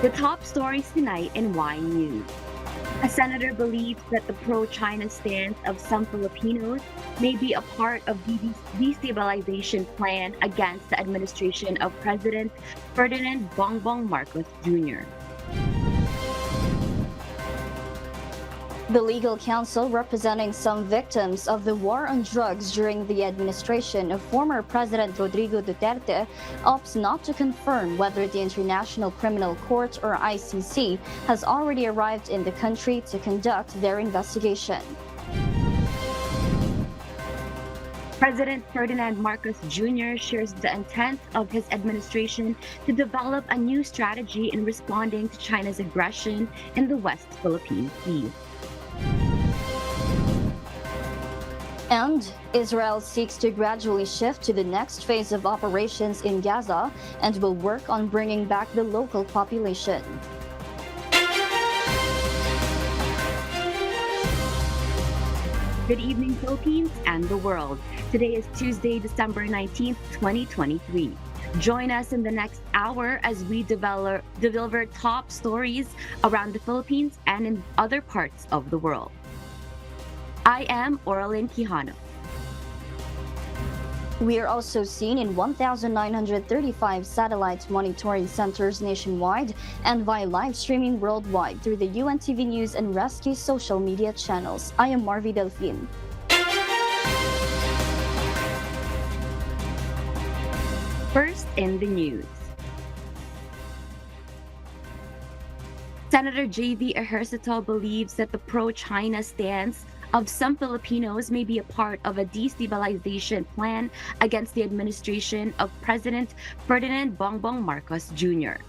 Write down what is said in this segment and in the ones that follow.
The top stories tonight in Y News. A senator believes that the pro-China stance of some Filipinos may be a part of the destabilization plan against the administration of President Ferdinand Bongbong Marcos Jr. The legal counsel representing some victims of the war on drugs during the administration of former President Rodrigo Duterte opts not to confirm whether the International Criminal Court or ICC has already arrived in the country to conduct their investigation. President Ferdinand Marcos Jr. shares the intent of his administration to develop a new strategy in responding to China's aggression in the West Philippine Sea. And Israel seeks to gradually shift to the next phase of operations in Gaza and will work on bringing back the local population. Good evening, Philippines and the world. Today is Tuesday, December 19th, 2023. Join us in the next hour as we deliver top stories around the Philippines and in other parts of the world. I am Oralyn Quijano. We are also seen in 1,935 satellite monitoring centers nationwide and via live streaming worldwide through the UNTV News and Rescue social media channels. I am Marvi Delfin. First in the news. Senator J.V. Ejercito believes that the pro-China stance of some Filipinos may be a part of a destabilization plan against the administration of President Ferdinand Bongbong Marcos Jr.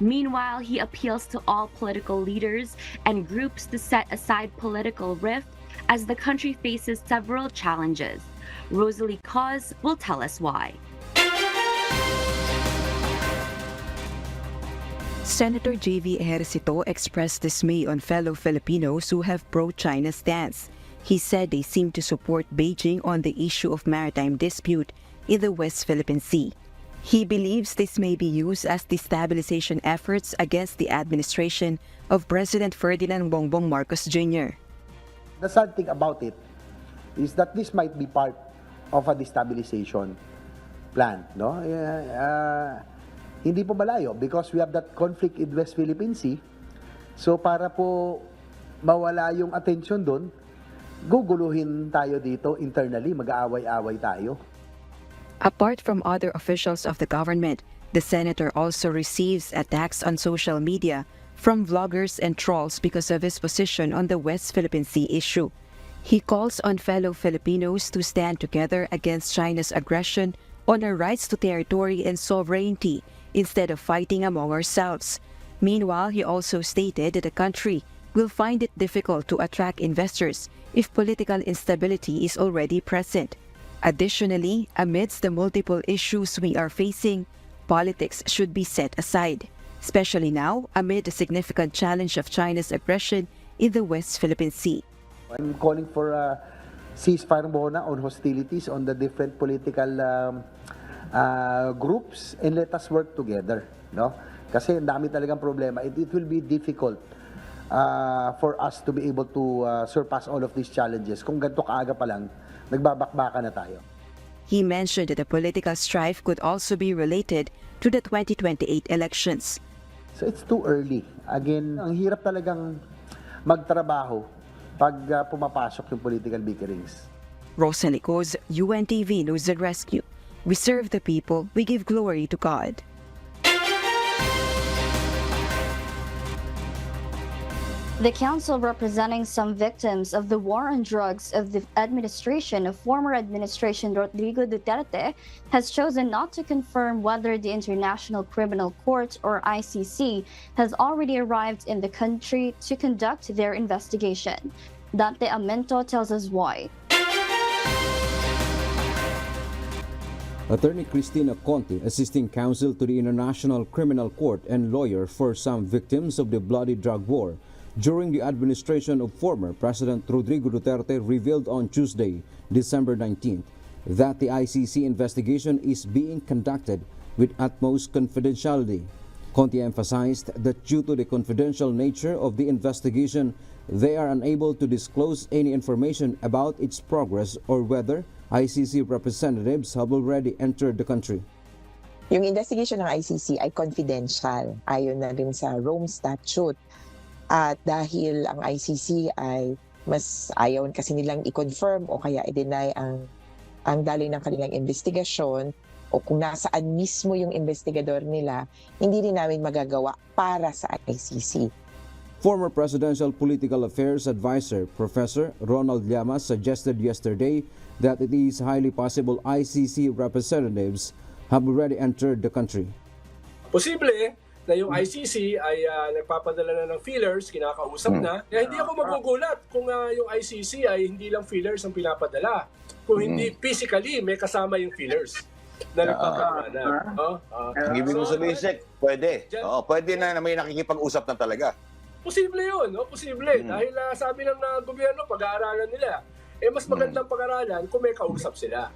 Meanwhile, he appeals to all political leaders and groups to set aside political rift as the country faces several challenges. Rosalie Cause will tell us why. Senator J.V. Ejercito expressed dismay on fellow Filipinos who have pro-China stance. He said they seem to support Beijing on the issue of maritime dispute in the West Philippine Sea. He believes this may be used as destabilization efforts against the administration of President Ferdinand Bongbong Marcos Jr. The sad thing about it is that this might be part of a destabilization plan, no? Hindi po malayo because we have that conflict in West Philippine Sea. So para po mawala yung attention doon, guguluhin tayo dito internally, mag-aaway-away tayo. Apart from other officials of the government, the senator also receives attacks on social media from vloggers and trolls because of his position on the West Philippine Sea issue. He calls on fellow Filipinos to stand together against China's aggression on our rights to territory and sovereignty instead of fighting among ourselves. Meanwhile, he also stated that the country will find it difficult to attract investors if political instability is already present. Additionally, amidst the multiple issues we are facing, politics should be set aside, especially now amid the significant challenge of China's aggression in the West Philippine Sea. I'm calling for a ceasefire muna on hostilities on the different political groups and let us work together, no? Kasi ang dami talagang problema. It will be difficult for us to be able to surpass all of these challenges kung ganito kaaga pa lang nagbabakbaka na tayo. He mentioned that the political strife could also be related to the 2028 elections. So it's too early. Again, ang hirap talagang magtrabaho pag pumapasok yung political bickerings. Rosalie Cause, UNTV News and Rescue. We serve the people, we give glory to God. The council representing some victims of the war on drugs of the administration of former administration Rodrigo Duterte has chosen not to confirm whether the International Criminal Court or ICC has already arrived in the country to conduct their investigation. Dante Amento tells us why. Attorney Cristina Conti, assisting counsel to the International Criminal Court and lawyer for some victims of the bloody drug war during the administration of former President Rodrigo Duterte, revealed on Tuesday, December 19th, that the ICC investigation is being conducted with utmost confidentiality. Conti emphasized that due to the confidential nature of the investigation, they are unable to disclose any information about its progress or whether ICC representatives have already entered the country. Yung investigation ng ICC ay confidential ayon na rin sa Rome Statute. At dahil ang ICC ay mas ayaw kasi nilang i-confirm o kaya i-deny ang daloy ng kanilang investigasyon o kung nasaan mismo yung investigador nila, hindi rin namin magagawa para sa ICC. Former Presidential Political Affairs Advisor Professor Ronald Llamas suggested yesterday that it is highly possible ICC representatives have already entered the country. Posible na yung ICC ay nagpapadala na ng feelers, kinakausap na. Kaya hindi ako magugulat kung yung ICC ay hindi lang feelers ang pinapadala. Kung hindi physically may kasama yung feelers na nagpapadala. Ang ibig mo sabihin, Sek, pwede. Pwede na may nakikipag-usap na talaga. Posible yun, no? Posible. Dahil sabi ng gobyerno, pag-aaralan nila. Mas magandang pag-aaralan kung may kausap sila.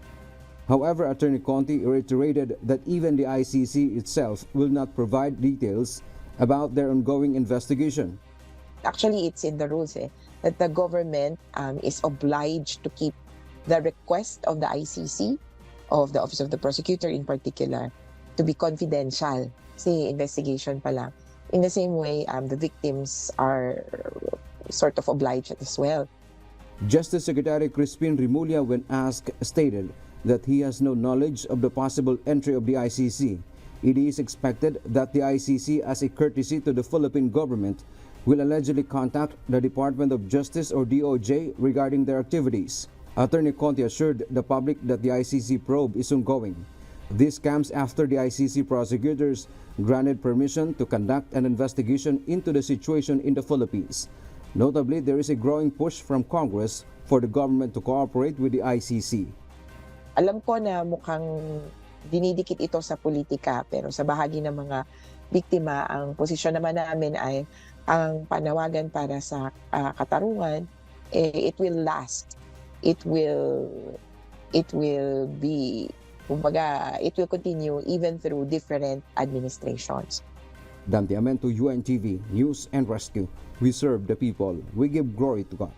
However, Attorney Conti reiterated that even the ICC itself will not provide details about their ongoing investigation. Actually, it's in the rules that the government is obliged to keep the request of the ICC, of the Office of the Prosecutor in particular, to be confidential. Kasi investigation pa lang. In the same way, the victims are sort of obliged as well. Justice Secretary Crispin Rimulya, when asked, stated that he has no knowledge of the possible entry of the ICC. It is expected that the ICC, as a courtesy to the Philippine government, will allegedly contact the Department of Justice or DOJ regarding their activities. Attorney Conti assured the public that the ICC probe is ongoing. This comes after the ICC prosecutors granted permission to conduct an investigation into the situation in the Philippines. Notably, there is a growing push from Congress for the government to cooperate with the ICC. Alam ko na mukhang dinidikit ito sa politika, pero sa bahagi ng mga biktima, ang posisyon naman namin ay ang panawagan para sa katarungan, it will last. It will be, kumbaga, it will continue even through different administrations. Dante Amento, UNTV, News and Rescue. We serve the people. We give glory to God.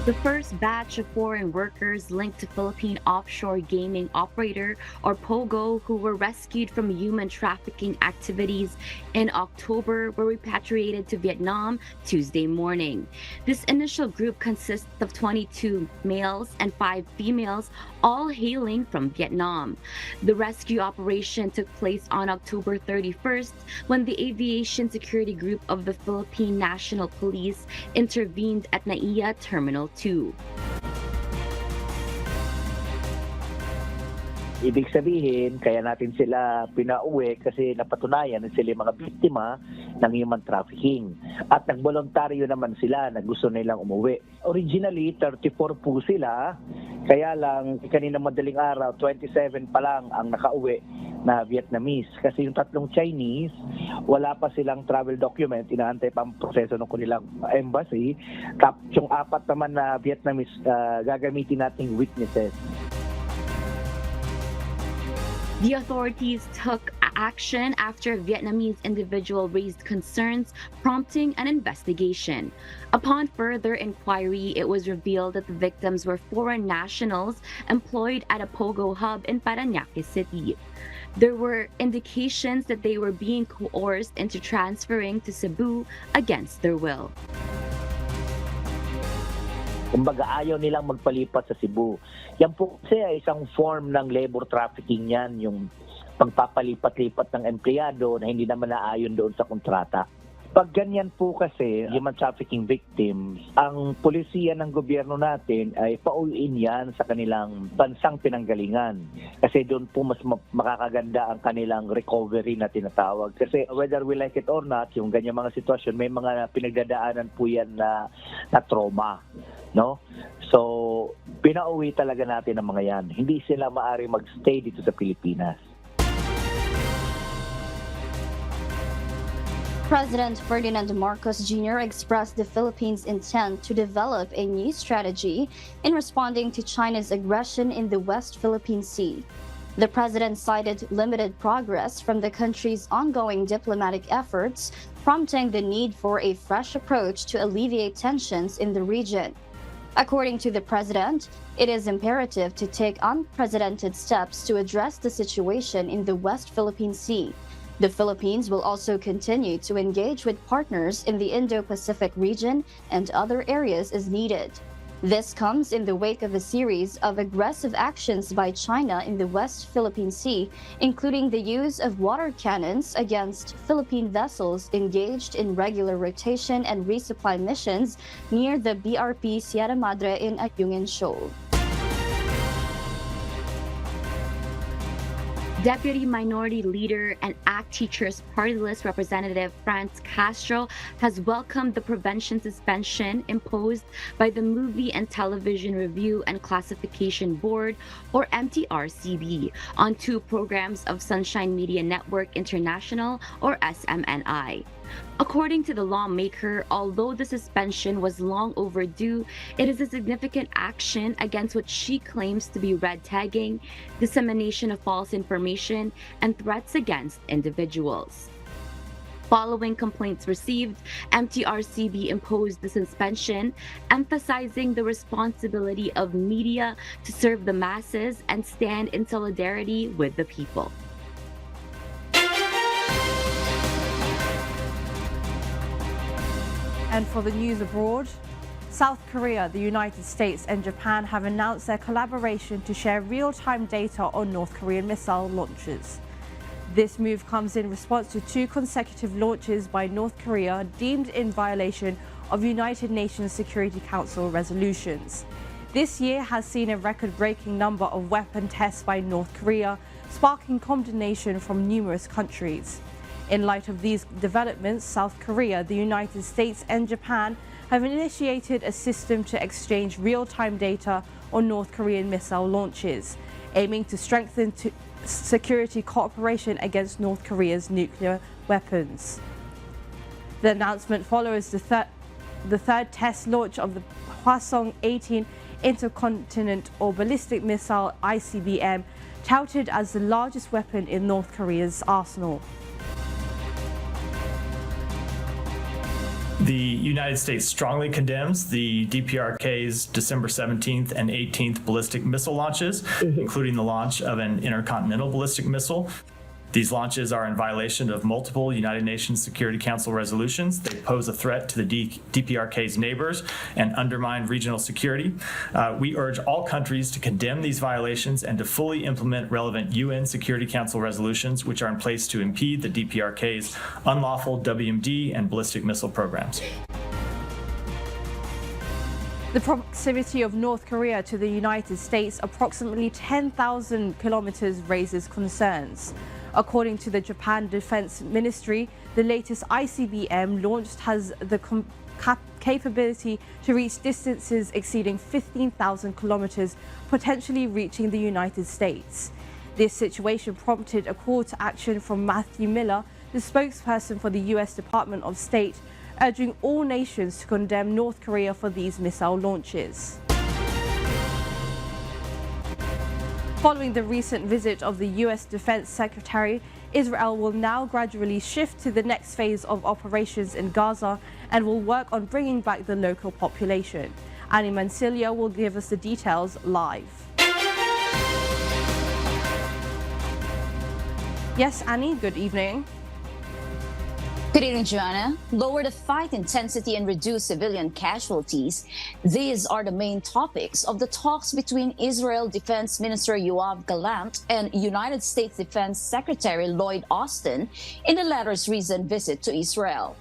The first batch of foreign workers linked to Philippine offshore gaming operator or POGO who were rescued from human trafficking activities in October were repatriated to Vietnam Tuesday morning. This initial group consists of 22 males and 5 females, all hailing from Vietnam. The rescue operation took place on October 31st when the Aviation Security Group of the Philippine National Police intervened at NAIA Terminal 2. Ibig sabihin, kaya natin sila pinauwi kasi napatunayan na sila mga biktima ng human trafficking. At nagboluntaryo naman sila na gusto nilang umuwi. Originally, 34 po sila, kaya lang kanina madaling araw, 27 pa lang ang nakauwi na Vietnamese. Kasi yung tatlong Chinese, wala pa silang travel document, inaantay pa ang proseso ng kanilang embassy. Tapos yung 4 naman na Vietnamese, gagamitin nating witnesses. The authorities took action after a Vietnamese individual raised concerns, prompting an investigation. Upon further inquiry, it was revealed that the victims were foreign nationals employed at a POGO hub in Parañaque City. There were indications that they were being coerced into transferring to Cebu against their will. Kumbaga ayaw nilang magpalipat sa Cebu. Yan po kasi ay isang form ng labor trafficking yan, yung pagpapalipat-lipat ng empleyado na hindi naman naayon doon sa kontrata. Pag ganyan po kasi, human trafficking victims, ang polisiya ng gobyerno natin ay pauwiin yan sa kanilang bansang pinanggalingan. Kasi doon po mas makakaganda ang kanilang recovery na tinatawag. Kasi whether we like it or not, yung ganyan mga sitwasyon, may mga pinagdadaanan po yan na trauma. No? So, pinauwi talaga natin ang mga yan. Hindi sila maaari magstay dito sa Pilipinas. President Ferdinand Marcos Jr. expressed the Philippines' intent to develop a new strategy in responding to China's aggression in the West Philippine Sea. The president cited limited progress from the country's ongoing diplomatic efforts, prompting the need for a fresh approach to alleviate tensions in the region. According to the president, it is imperative to take unprecedented steps to address the situation in the West Philippine Sea. The Philippines will also continue to engage with partners in the Indo-Pacific region and other areas as needed. This comes in the wake of a series of aggressive actions by China in the West Philippine Sea, including the use of water cannons against Philippine vessels engaged in regular rotation and resupply missions near the BRP Sierra Madre in Ayungin Shoal. Deputy Minority Leader and ACT Teachers Party List Representative Franz Castro has welcomed the prevention suspension imposed by the Movie and Television Review and Classification Board, or MTRCB, on two programs of Sunshine Media Network International, or SMNI. According to the lawmaker, although the suspension was long overdue, it is a significant action against what she claims to be red tagging, dissemination of false information, and threats against individuals. Following complaints received, MTRCB imposed the suspension, emphasizing the responsibility of media to serve the masses and stand in solidarity with the people. And for the news abroad, South Korea, the United States and Japan have announced their collaboration to share real-time data on North Korean missile launches. This move comes in response to two consecutive launches by North Korea deemed in violation of United Nations Security Council resolutions. This year has seen a record-breaking number of weapon tests by North Korea, sparking condemnation from numerous countries. In light of these developments, South Korea, the United States and Japan have initiated a system to exchange real-time data on North Korean missile launches, aiming to strengthen security cooperation against North Korea's nuclear weapons. The announcement follows the third test launch of the Hwasong-18 intercontinental ballistic missile ICBM, touted as the largest weapon in North Korea's arsenal. The United States strongly condemns the DPRK's December 17th and 18th ballistic missile launches, including the launch of an intercontinental ballistic missile. These launches are in violation of multiple United Nations Security Council resolutions. They pose a threat to the DPRK's neighbors and undermine regional security. We urge all countries to condemn these violations and to fully implement relevant UN Security Council resolutions, which are in place to impede the DPRK's unlawful WMD and ballistic missile programs. The proximity of North Korea to the United States, approximately 10,000 kilometers, raises concerns. According to the Japan Defense Ministry, the latest ICBM launched has the capability to reach distances exceeding 15,000 kilometers, potentially reaching the United States. This situation prompted a call to action from Matthew Miller, the spokesperson for the U.S. Department of State, urging all nations to condemn North Korea for these missile launches. Following the recent visit of the U.S. Defense Secretary, Israel will now gradually shift to the next phase of operations in Gaza and will work on bringing back the local population. Annie Mancilia will give us the details live. Yes, Annie, good evening. Good evening, Joanna. Lower the fight intensity and reduce civilian casualties. These are the main topics of the talks between Israel Defense Minister Yoav Gallant and United States Defense Secretary Lloyd Austin in the latter's recent visit to Israel.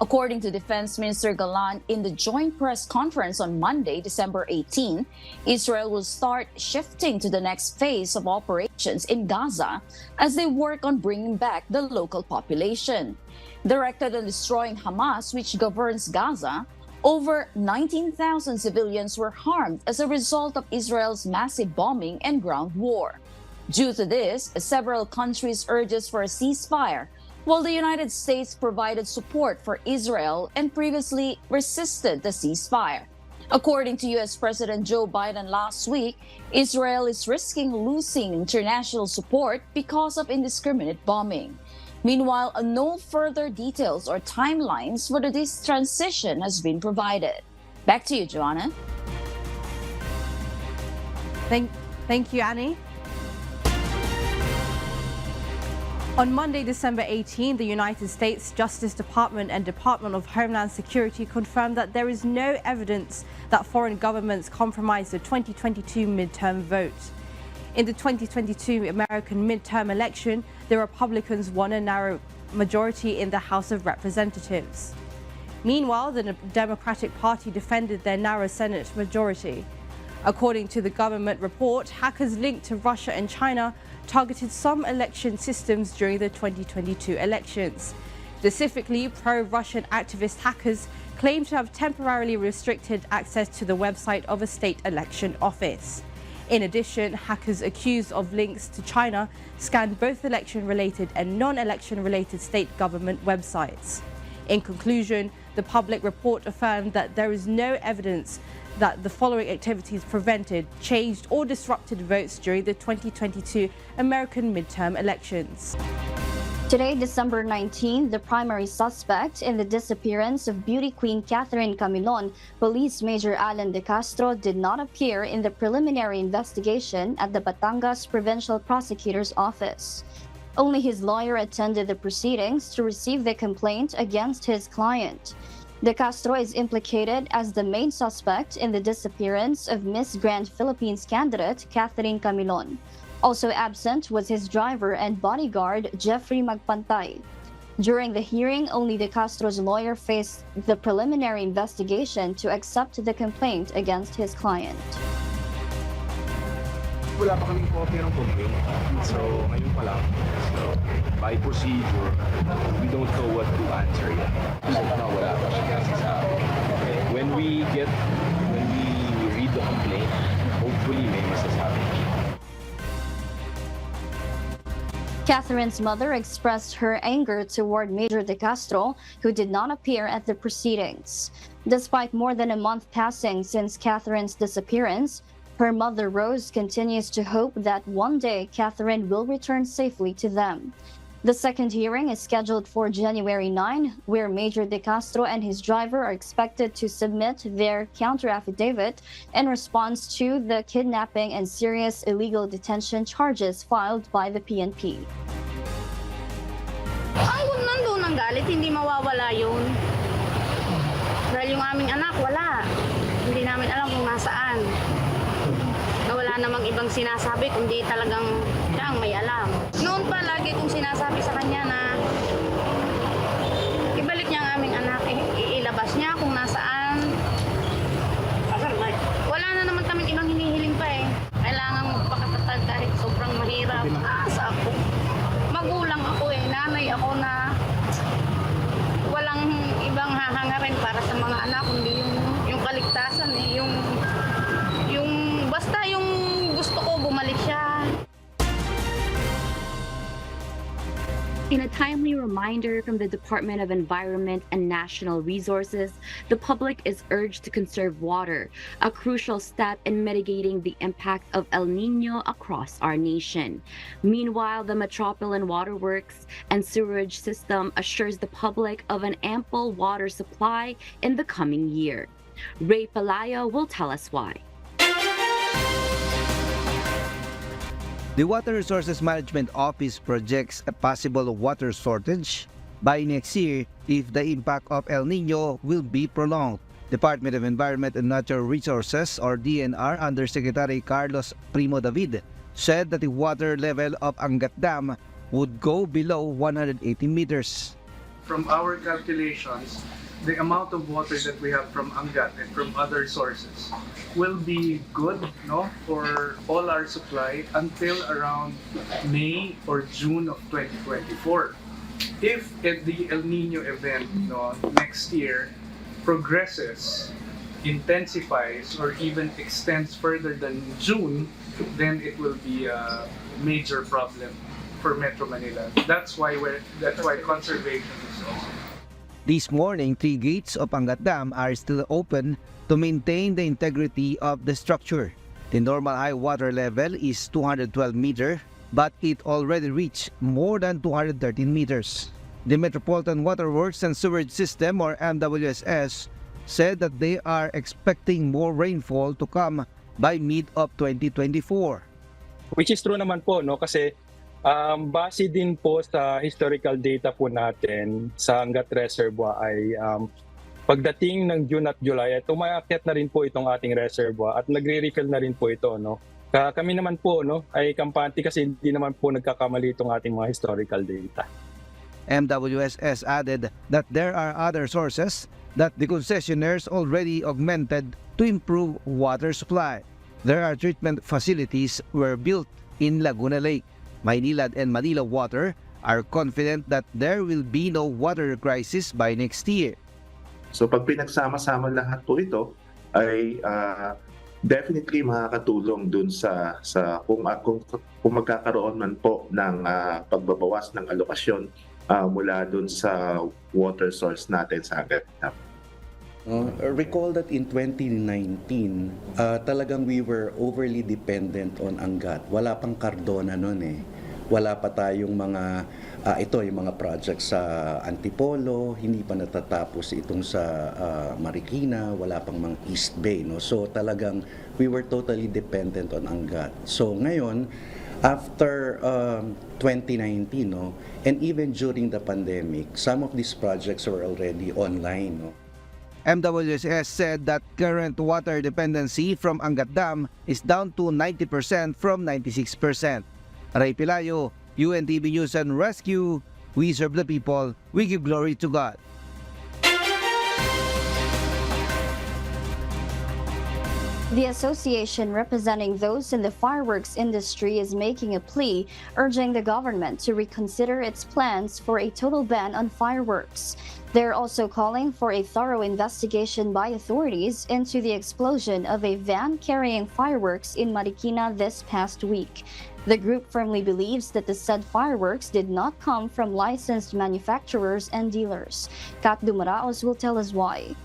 According to Defense Minister Gallant, in the joint press conference on Monday, December 18, Israel will start shifting to the next phase of operations in Gaza as they work on bringing back the local population. Directed on destroying Hamas, which governs Gaza, over 19,000 civilians were harmed as a result of Israel's massive bombing and ground war. Due to this, several countries' urges for a ceasefire while the United States provided support for Israel and previously resisted the ceasefire. According to U.S. President Joe Biden last week, Israel is risking losing international support because of indiscriminate bombing. Meanwhile, no further details or timelines for this transition has been provided. Back to you, Joanna. Thank you, Annie. On Monday, December 18, the United States Justice Department and Department of Homeland Security confirmed that there is no evidence that foreign governments compromised the 2022 midterm vote. In the 2022 American midterm election, the Republicans won a narrow majority in the House of Representatives. Meanwhile, the Democratic Party defended their narrow Senate majority. According to the government report, hackers linked to Russia and China targeted some election systems during the 2022 elections. Specifically, pro-Russian activist hackers claim to have temporarily restricted access to the website of a state election office. In addition, hackers accused of links to China scanned both election-related and non-election-related state government websites. In conclusion, the public report affirmed that there is no evidence that the following activities prevented, changed or disrupted votes during the 2022 American midterm elections. Today, December 19, the primary suspect in the disappearance of beauty queen Catherine Camilon, Police Major Alan De Castro, did not appear in the preliminary investigation at the Batangas Provincial Prosecutor's Office. Only his lawyer attended the proceedings to receive the complaint against his client. De Castro is implicated as the main suspect in the disappearance of Miss Grand Philippines candidate Catherine Camilon. Also absent was his driver and bodyguard Jeffrey Magpantay. During the hearing, only De Castro's lawyer faced the preliminary investigation to accept the complaint against his client. Wala pa kaming copy ng complaint. So, ngayon pa lang. So, by procedure, we don't know what to answer yet. So, wala pa siya kasi sa akin. When we read the complaint, hopefully may masasabi siya. Catherine's mother expressed her anger toward Major De Castro, who did not appear at the proceedings. Despite more than a month passing since Catherine's disappearance, her mother Rose continues to hope that one day Catherine will return safely to them. The second hearing is scheduled for January 9, where Major De Castro and his driver are expected to submit their counter-affidavit in response to the kidnapping and serious illegal detention charges filed by the PNP. Kung nandun ang galit, hindi mawawala yun. Dahil yung aming anak, wala. Hindi namin alam kung nasaan. Wala namang ibang sinasabi kundi talagang siya ang may alam. Noon pa lagi kong sinasabi sa kanya na ibalik niya ang aming anak, ilabas niya kung nasaan. Wala na naman kaming ibang hinihiling pa eh. Kailangan magpakatatag kahit sobrang mahirap. Sa ako. Magulang ako eh, nanay ako na walang ibang hahangarin para sa mga anak kundi yung kaligtasan eh, yung basta yung gusto ko bumalik siya. In a timely reminder from the Department of Environment and National Resources, the public is urged to conserve water, a crucial step in mitigating the impact of El Niño across our nation. Meanwhile, the Metropolitan Waterworks and Sewerage System assures the public of an ample water supply in the coming year. Ray Palayo will tell us why. The Water Resources Management Office projects a possible water shortage by next year if the impact of El Niño will be prolonged. Department of Environment and Natural Resources or DNR Undersecretary Carlos Primo David said that the water level of Angat Dam would go below 180 meters. From our calculations, the amount of water that we have from Angat and from other sources will be good, no, for all our supply until around May or June of 2024. If the El Niño event, no, next year progresses, intensifies, or even extends further than June, then it will be a major problem for Metro Manila. That's why conservation is also. This morning, 3 gates of Angat Dam are still open to maintain the integrity of the structure. The normal high water level is 212 meters, but it already reached more than 213 meters. The Metropolitan Waterworks and Sewerage System, or MWSS, said that they are expecting more rainfall to come by mid of 2024. Which is true naman po, no? Kasi base din po sa historical data po natin sa Angat Reservoir ay pagdating ng June at July ay tumakyat na rin po itong ating reservoir at nagre-refill na rin po ito, no? Kami naman po, no, ay kampante kasi hindi naman po nagkakamali itong ating mga historical data. MWSS added that there are other sources that the concessionaires already augmented to improve water supply. There are treatment facilities were built in Laguna Lake. Maynilad and Manila Water are confident that there will be no water crisis by next year. So pag pinagsama-sama lahat po ito ay definitely makakatulong dun sa kung magkakaroon man po ng pagbabawas ng alokasyon mula dun sa water source natin sa Angat Dam. Recall that in 2019, talagang we were overly dependent on Angat. Wala pang Cardona noon eh. Wala pa tayong mga, yung mga projects sa Antipolo, hindi pa natatapos itong sa Marikina, wala pang mga East Bay. No? So talagang we were totally dependent on Angat. So ngayon, after 2019, no, and even during the pandemic, some of these projects were already online. No? MWSS said that current water dependency from Angat Dam is down to 90% from 96%. Ray Pilayo, UNTV News and Rescue, we serve the people, we give glory to God. The association representing those in the fireworks industry is making a plea urging the government to reconsider its plans for a total ban on fireworks. They're also calling for a thorough investigation by authorities into the explosion of a van carrying fireworks in Marikina this past week. The group firmly believes that the said fireworks did not come from licensed manufacturers and dealers. Kat Dumaraos will tell us why.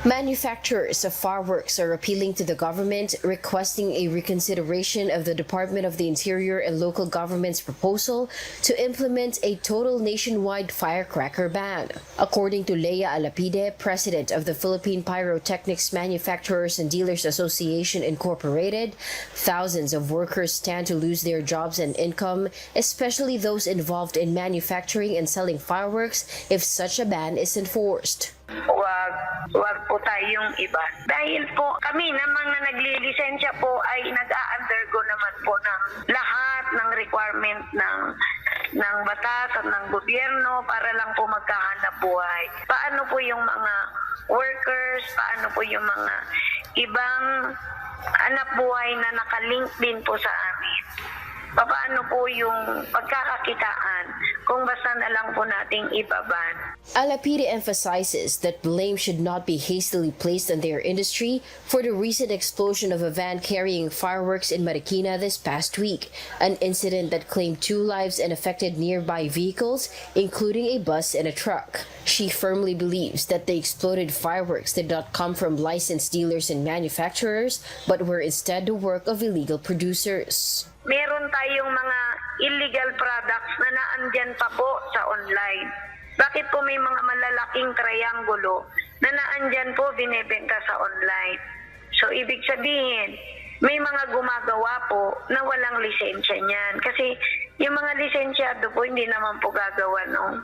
Manufacturers of fireworks are appealing to the government, requesting a reconsideration of the Department of the Interior and local government's proposal to implement a total nationwide firecracker ban. According to Leia Alapide, president of the Philippine Pyrotechnics Manufacturers and Dealers Association Incorporated, thousands of workers stand to lose their jobs and income, especially those involved in manufacturing and selling fireworks, if such a ban is enforced. Wag po tayong iba. Dahil po kami na mga naglilisensya po ay nag-a-undergo naman po ng lahat ng requirement ng batas at ng gobyerno para lang po magkahanap buhay. Paano po yung mga workers, paano po yung mga ibang hanap buhay na nakalink din po sa amin. Paano po yung pagkakakitaan kung basta na lang po nating ibaban. Alapide emphasizes that blame should not be hastily placed on their industry for the recent explosion of a van carrying fireworks in Marikina this past week, an incident that claimed 2 lives and affected nearby vehicles, including a bus and a truck. She firmly believes that the exploded fireworks did not come from licensed dealers and manufacturers, but were instead the work of illegal producers. Meron tayong mga illegal products na naandyan pa po sa online. Bakit po may mga malalaking triangulo na naandyan po binebenta sa online? So ibig sabihin, may mga gumagawa po na walang lisensya niyan. Kasi yung mga lisensyado po hindi naman po gagawa ng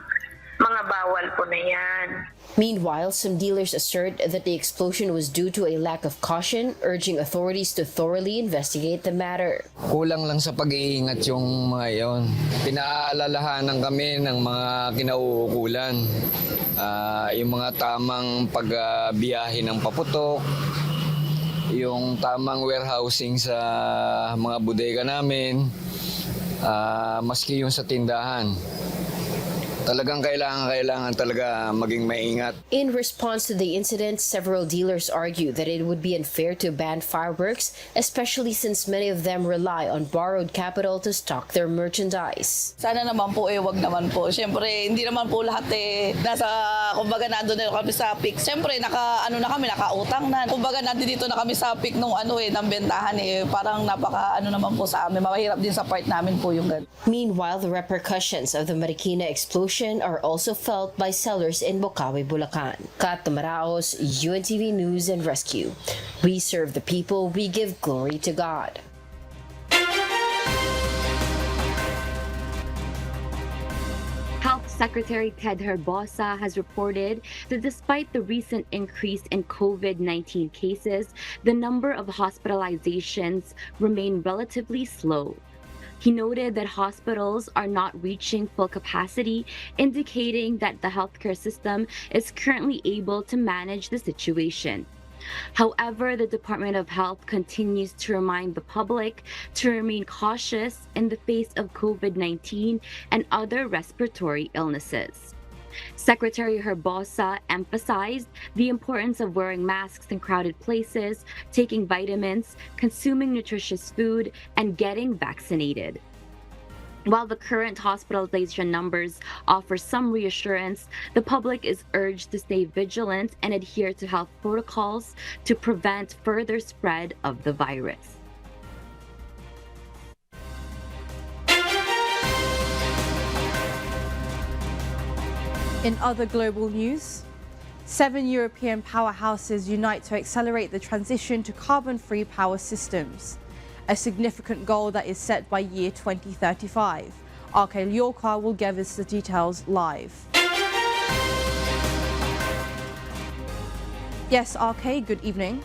mga bawal po na yan. Meanwhile, some dealers assert that the explosion was due to a lack of caution, urging authorities to thoroughly investigate the matter. Kulang lang sa pag-iingat yung mga yon. Pinaalalahanan kami ng mga kinauukulan. Yung mga tamang pagbiyahe ng paputok, yung tamang warehousing sa mga bodega namin, maski yung sa tindahan. Talagang kailangan talaga maging maingat. In response to the incident, several dealers argue that it would be unfair to ban fireworks, especially since many of them rely on borrowed capital to stock their merchandise. Sana naman po wag naman po. Siyempre, hindi naman po lahat nasa, kumbaga nandun na kami sa peak. Siyempre, nakautang na. Kumbaga nandito na kami sa peak nung ng bentahan Parang naman po sa amin. Mahirap din sa part namin po yung ganun. Meanwhile, the repercussions of the Marikina explosion are also felt by sellers in Bocaue, Bulacan. Kat Maraos, UNTV News and Rescue. We serve the people, we give glory to God. Health Secretary Ted Herbosa has reported that despite the recent increase in COVID-19 cases, the number of hospitalizations remain relatively slow. He noted that hospitals are not reaching full capacity, indicating that the healthcare system is currently able to manage the situation. However, the Department of Health continues to remind the public to remain cautious in the face of COVID-19 and other respiratory illnesses. Secretary Herbosa emphasized the importance of wearing masks in crowded places, taking vitamins, consuming nutritious food, and getting vaccinated. While the current hospitalization numbers offer some reassurance, the public is urged to stay vigilant and adhere to health protocols to prevent further spread of the virus. In other global news, 7 European powerhouses unite to accelerate the transition to carbon-free power systems, a significant goal that is set by year 2035. RK Liorca will give us the details live. Yes, RK, good evening.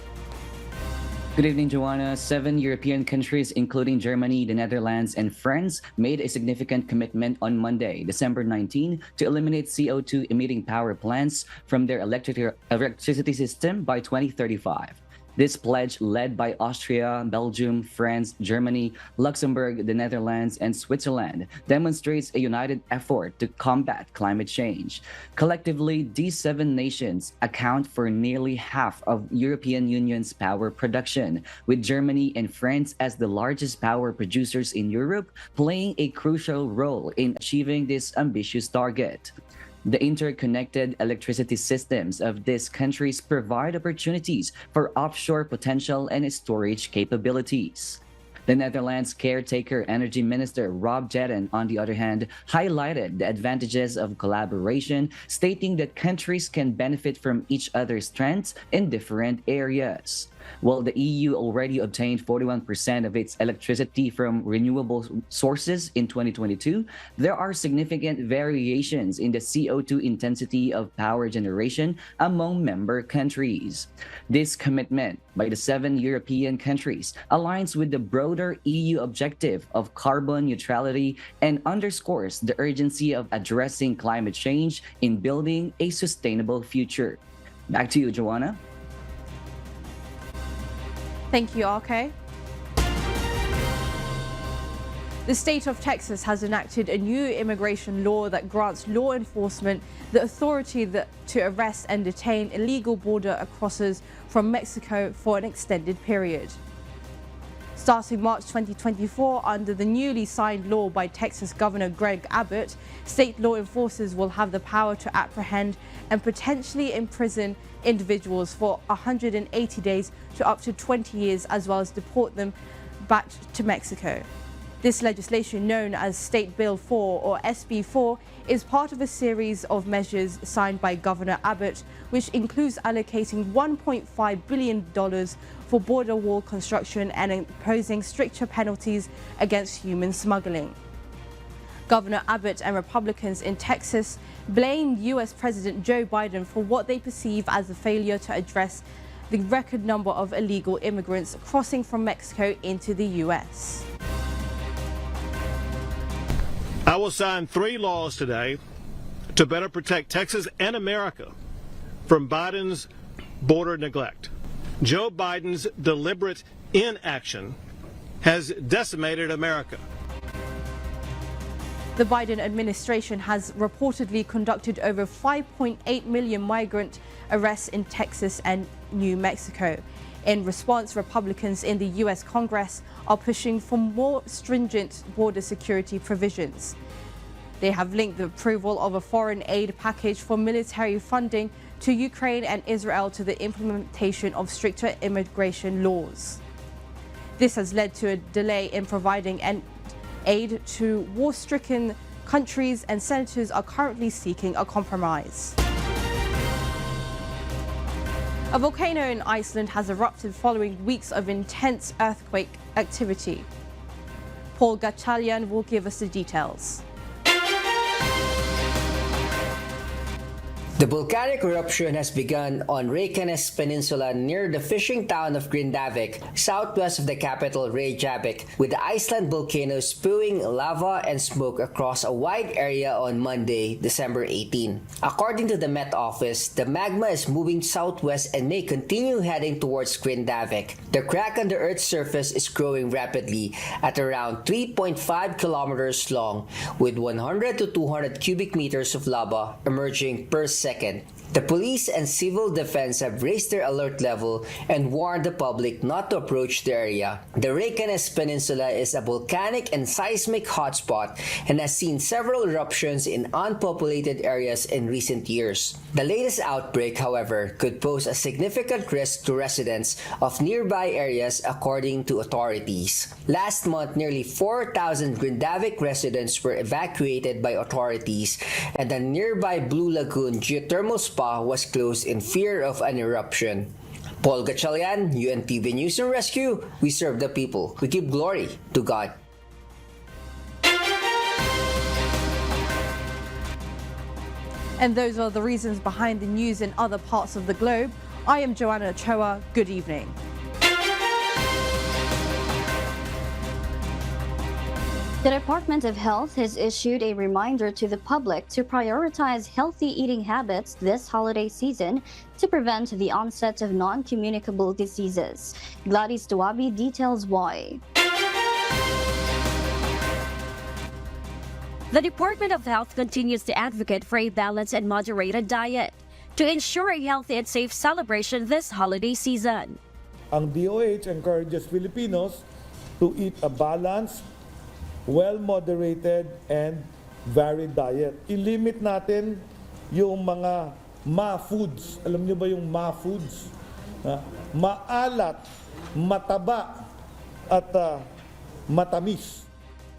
Good evening, Joanna. 7 European countries, including Germany, the Netherlands, and France, made a significant commitment on Monday, December 19, to eliminate CO2-emitting power plants from their electricity system by 2035. This pledge, led by Austria, Belgium, France, Germany, Luxembourg, the Netherlands, and Switzerland, demonstrates a united effort to combat climate change. Collectively, these 7 nations account for nearly half of European Union's power production, with Germany and France as the largest power producers in Europe, playing a crucial role in achieving this ambitious target. The interconnected electricity systems of these countries provide opportunities for offshore potential and storage capabilities. The Netherlands caretaker energy minister Rob Jetten, on the other hand, highlighted the advantages of collaboration, stating that countries can benefit from each other's strengths in different areas. While the EU already obtained 41% of its electricity from renewable sources in 2022, there are significant variations in the CO2 intensity of power generation among member countries. This commitment by the 7 European countries aligns with the broader EU objective of carbon neutrality and underscores the urgency of addressing climate change in building a sustainable future. Back to you, Joanna. Thank you, RK. The state of Texas has enacted a new immigration law that grants law enforcement the authority to arrest and detain illegal border crossers from Mexico for an extended period. Starting March 2024, under the newly signed law by Texas Governor Greg Abbott, state law enforcers will have the power to apprehend and potentially imprison individuals for 180 days to up to 20 years, as well as deport them back to Mexico. This legislation, known as State Bill 4 or SB 4, is part of a series of measures signed by Governor Abbott, which includes allocating $1.5 billion for border wall construction and imposing stricter penalties against human smuggling. Governor Abbott and Republicans in Texas blamed U.S. President Joe Biden for what they perceive as a failure to address the record number of illegal immigrants crossing from Mexico into the U.S. I will sign 3 laws today to better protect Texas and America from Biden's border neglect. Joe Biden's deliberate inaction has decimated America. The Biden administration has reportedly conducted over 5.8 million migrant arrests in Texas and New Mexico. In response, Republicans in the U.S. Congress are pushing for more stringent border security provisions. They have linked the approval of a foreign aid package for military funding to Ukraine and Israel to the implementation of stricter immigration laws. This has led to a delay in providing aid to war-stricken countries, and senators are currently seeking a compromise. A volcano in Iceland has erupted following weeks of intense earthquake activity. Paul Gachalian will give us the details. The volcanic eruption has begun on Reykjanes Peninsula near the fishing town of Grindavik, southwest of the capital Reykjavik, with the Iceland volcano spewing lava and smoke across a wide area on Monday, December 18. According to the Met Office, the magma is moving southwest and may continue heading towards Grindavik. The crack on the Earth's surface is growing rapidly at around 3.5 kilometers long, with 100 to 200 cubic meters of lava emerging per second. The police and civil defense have raised their alert level and warned the public not to approach the area. The Reykjanes Peninsula is a volcanic and seismic hotspot and has seen several eruptions in unpopulated areas in recent years. The latest outbreak, however, could pose a significant risk to residents of nearby areas, according to authorities. Last month, nearly 4,000 Grindavik residents were evacuated by authorities, and the nearby Blue Lagoon geothermal spa was closed in fear of an eruption. Paul Gachalian, UNTV News and Rescue. We serve the people. We give glory to God. And those are the reasons behind the news in other parts of the globe. I am Joanna Choa. Good evening. The Department of Health has issued a reminder to the public to prioritize healthy eating habits this holiday season to prevent the onset of non-communicable diseases. Gladys Duabi details why. The Department of Health continues to advocate for a balanced and moderated diet to ensure a healthy and safe celebration this holiday season. Ang DOH encourages Filipinos to eat a balanced, well-moderated, and varied diet. I-limit natin yung mga ma-foods. Alam niyo ba yung ma-foods? Maalat, mataba, at matamis.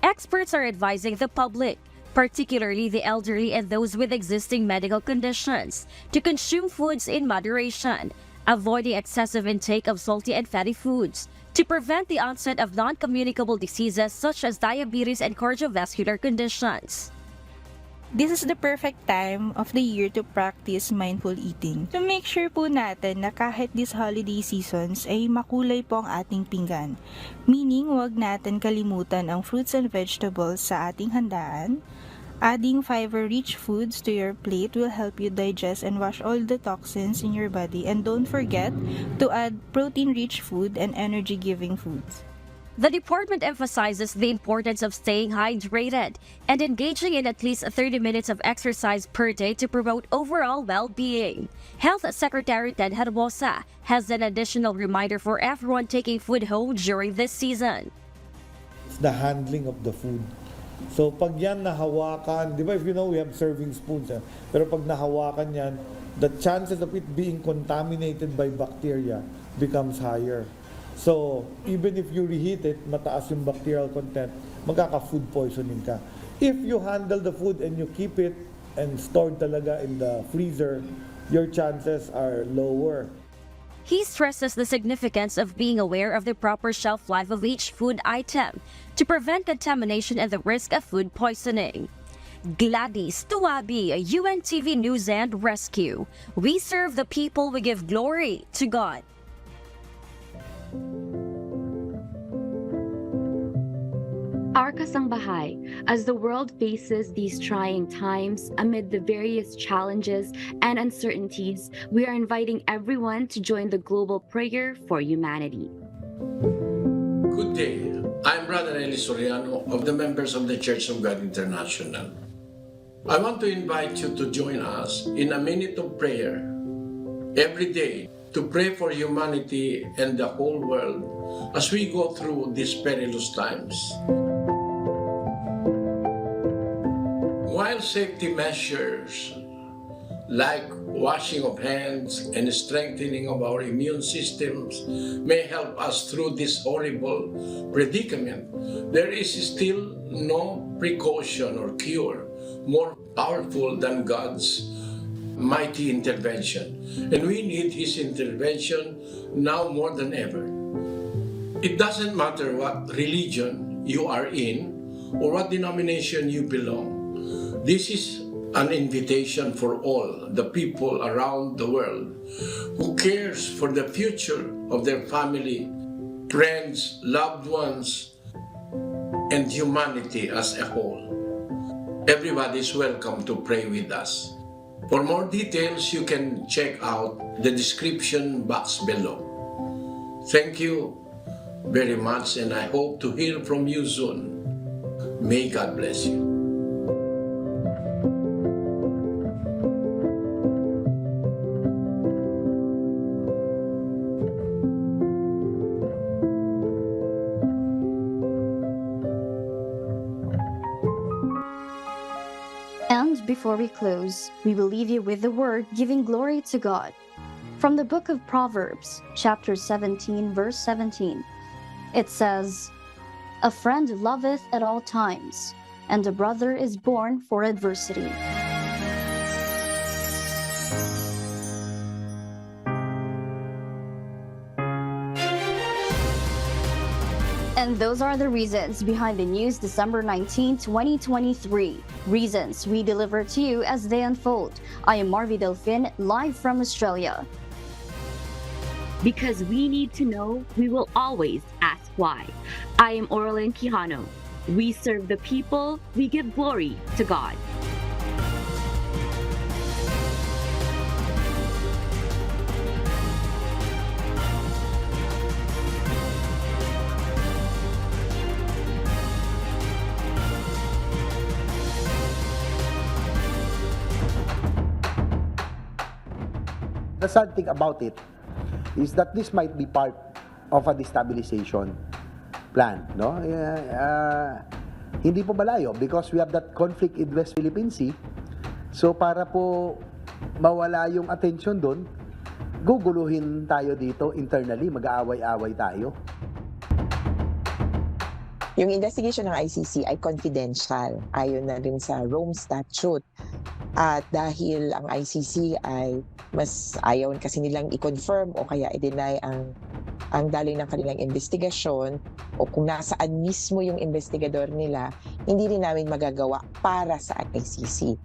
Experts are advising the public, particularly the elderly and those with existing medical conditions, to consume foods in moderation, avoiding excessive intake of salty and fatty foods, to prevent the onset of non-communicable diseases such as diabetes and cardiovascular conditions. This is the perfect time of the year to practice mindful eating. To make sure po natin na kahit this holiday seasons ay makulay po ang ating pinggan. Meaning, huwag natin kalimutan ang fruits and vegetables sa ating handaan. Adding fiber-rich foods to your plate will help you digest and wash all the toxins in your body. And don't forget to add protein-rich food and energy-giving foods. The department emphasizes the importance of staying hydrated and engaging in at least 30 minutes of exercise per day to promote overall well-being. Health Secretary Ted Herbosa has an additional reminder for everyone taking food home during this season. It's the handling of the food. So pag yan nahawakan, di ba, if you know, we have serving spoons. Pero pag nahawakan yan, the chances of it being contaminated by bacteria becomes higher. So even if you reheat it, mataas yung bacterial content, magkaka-food poisoning ka. If you handle the food and you keep it and stored talaga in the freezer, your chances are lower. He stresses the significance of being aware of the proper shelf life of each food item to prevent contamination and the risk of food poisoning. Gladys Tuwabi, UNTV News and Rescue. We serve the people, we give glory to God. Our kasambahay, as the world faces these trying times amid the various challenges and uncertainties, we are inviting everyone to join the global prayer for humanity. Good day. I'm Brother Eli Soriano of the members of the Church of God International. I want to invite you to join us in a minute of prayer every day to pray for humanity and the whole world as we go through these perilous times. While safety measures like washing of hands and strengthening of our immune systems may help us through this horrible predicament, there is still no precaution or cure more powerful than God's mighty intervention. And we need His intervention now more than ever. It doesn't matter what religion you are in or what denomination you belong. This is an invitation for all the people around the world who cares for the future of their family, friends, loved ones, and humanity as a whole. Everybody is welcome to pray with us. For more details, you can check out the description box below. Thank you very much, and I hope to hear from you soon. May God bless you. And before we close, we will leave you with the word giving glory to God. From the book of Proverbs, chapter 17, verse 17, it says, "A friend loveth at all times, and a brother is born for adversity." And those are the reasons behind the news December 19, 2023. Reasons we deliver to you as they unfold. I am Marvi Delfin, live from Australia. Because we need to know, we will always ask why. I am Orlin Quijano. We serve the people, we give glory to God. The sad thing about it is that this might be part of a destabilization plan, no? Hindi po malayo because we have that conflict in West Philippine Sea. So para po mawala yung attention doon, guguluhin tayo dito internally, mag-aaway-away tayo. Yung investigation ng ICC ay confidential, ayon na rin sa Rome Statute. At dahil ang ICC ay mas ayaw kasi nilang i-confirm o kaya i-deny ang daloy ng kanilang investigasyon o kung nasaan mismo yung investigador nila, hindi rin namin magagawa para sa ICC.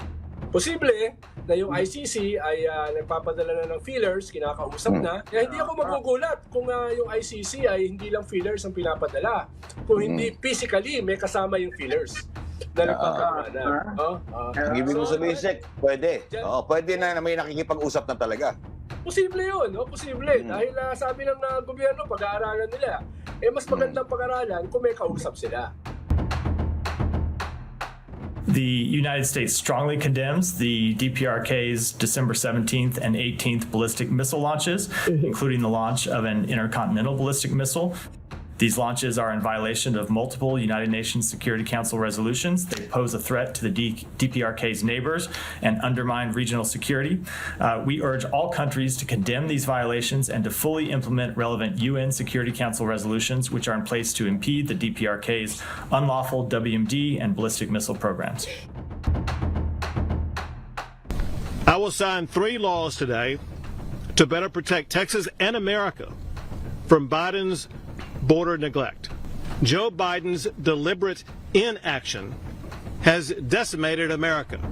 Posible na yung ICC ay nagpapadala na ng feelers, kinakausap na. Kaya hindi ako magugulat kung yung ICC ay hindi lang feelers ang pinapadala. Kung hindi physically may kasama yung feelers na nagpapadala. Ang ibig mo sabihin, Sek, pwede. Pwede na may nakikipag-usap na talaga. Posible yun, posible. Dahil sabi ng gobyerno, pag-aaralan nila. Mas magandang pag-aaralan kung may kausap sila. The United States strongly condemns the DPRK's December 17th and 18th ballistic missile launches, including the launch of an intercontinental ballistic missile. These launches are in violation of multiple United Nations Security Council resolutions. They pose a threat to the DPRK's neighbors and undermine regional security. We urge all countries to condemn these violations and to fully implement relevant UN Security Council resolutions which are in place to impede the DPRK's unlawful WMD and ballistic missile programs. I will sign 3 laws today to better protect Texas and America from Biden's border neglect. Joe Biden's deliberate inaction has decimated America.